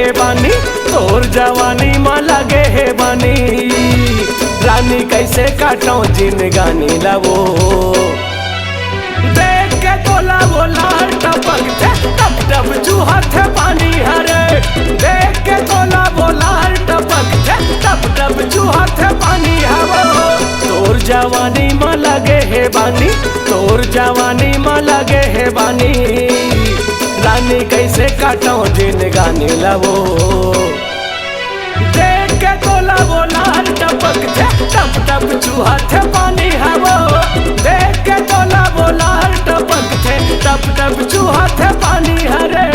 हे बानी, तोर जवानी में लगे हे बानी। रानी कैसे काटो जिंदगानी लावो, देख के तोला बोला टपक थे टप टप चूहा थे पानी हरे। देख के तोला बोला टपक थे टप टप चूहा थे पानी हवा। तोर जवानी में लगे हे बानी, तोर जवानी में लगे हे बानी। रानी कैसे काटो जिंदगानी लावो, देख के तोला बोला टपक थे टप टप चूहा थे पानी हवा। देख के तोला बोला टपक थे टप टप चूहा थे पानी हरे।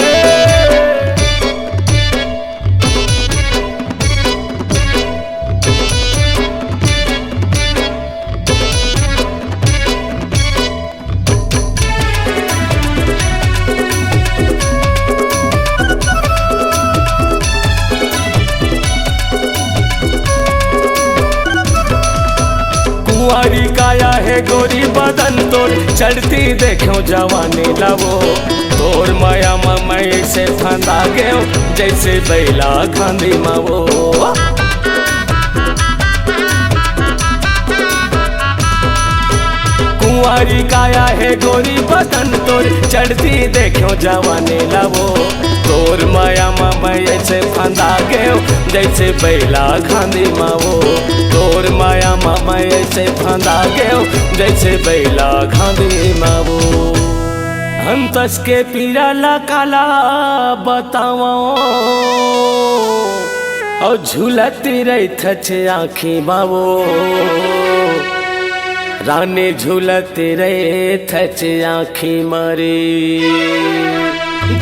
कुंवारी काया है गोरी बदन तोर, चढ़ती देखो जवानी लावो। तोर माया मई से फंदा गयो, जैसे बैला गांधी मावो। कुंवारी काया है गोरी बदन तोर, चढ़ती देखो जवानी लावो। तोर माया मई से फंदा गयो, जैसे बैला गांधी मावो। तोर माया मई से फंदा गयो, जैसे बैला गांधी मावो। हंतस के पीरा ला काला बताओ, और झूलती रही थचे आँखी बावो। रानी झूलती रहे थचे आँखी मारी।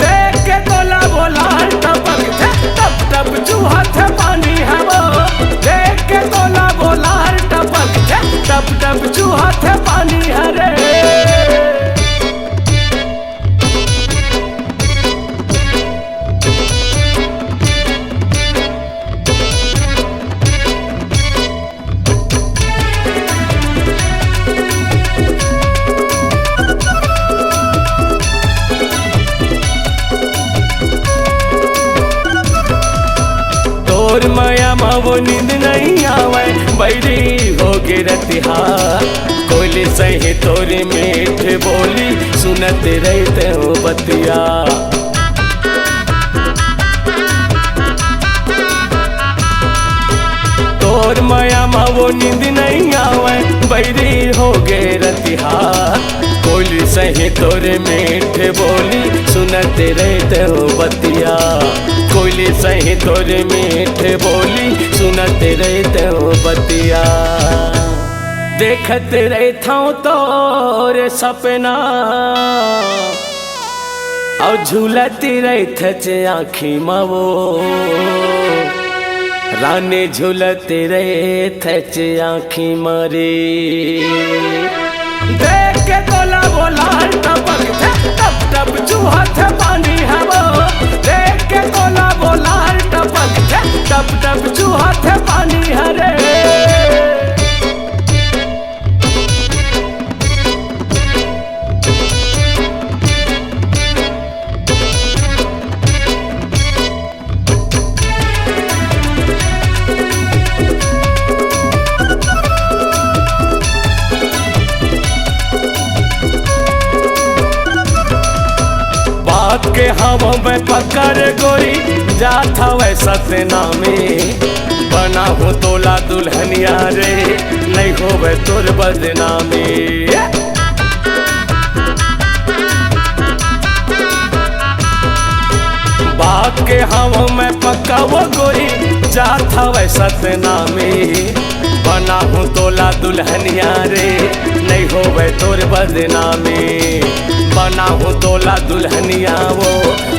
देख के तोला बोला टपक थे टप टप चूहा थे पानी हवा। देख के तोला बोला टपक थे टप टप चूहा थे पानी हरे। तोर माया मावो नींद नहीं आवे, बैरी हो गिरतिहा। कोयली सही तोरी मीठ बोली, सुनते रहते हो बतिया। तोर माया मावो नींद नहीं आवे, बैरी हो गिरतिहा। कोयली सही तोरे मीठ बोली, सुनते रहते हो बतिया। कोयली सही तोरे मीठ बोली, सुनते रहते हो बतिया। देखते रहता हूँ तोरे सपना, और झूलती रहते आँखी मावो। रानी झूलते रहते आँखी मारी। देख के तोला बोला टपक थे टप टप चूहा थे पानी हवा। देख के तोला बोला टपक थे टप टप चूहा थे पानी हरे। बात के हवा में पकड़ गोरी, जात हवे सतना में। बना हो तोला दुल्हनिया रे, नहीं होवे तोर बदनामी। बात के हवा में पक्का वो गोरी, जात हवे सतना में। बना हो तोला दुल्हनिया रे, नहीं होवे तोर बदनामी। बना हो तोला दुल्हनिया वो,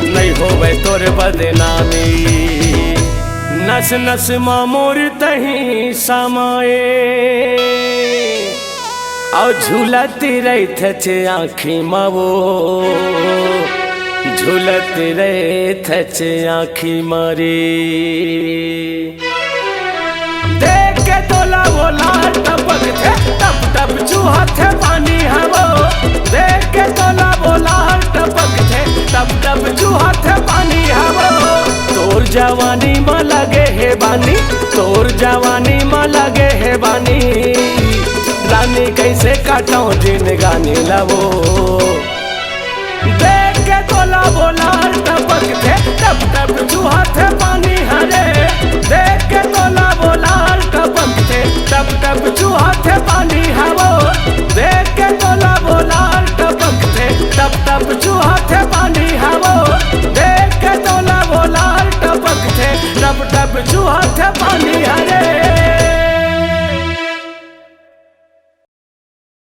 नहीं होवे तोर बदनामी। नस नस मामोर तही समाए, और झूलती रही थे आँखी मावो। झूलती रही थे आँखी मारी। देख के तोला बोला टपक थे टप टप चूहा थे पानी हवा। देख के तोला बोला टपक थे टप टप चूहा थे पानी हवा। तोर जा जवानी में लगे है बानी, रानी कैसे काटो दिन गाने लवो। देख के गोला बोला टपक थे टप टप चूहा थे पानी हरे, देख के गोला बोला टपक थे टप टप चूहा थे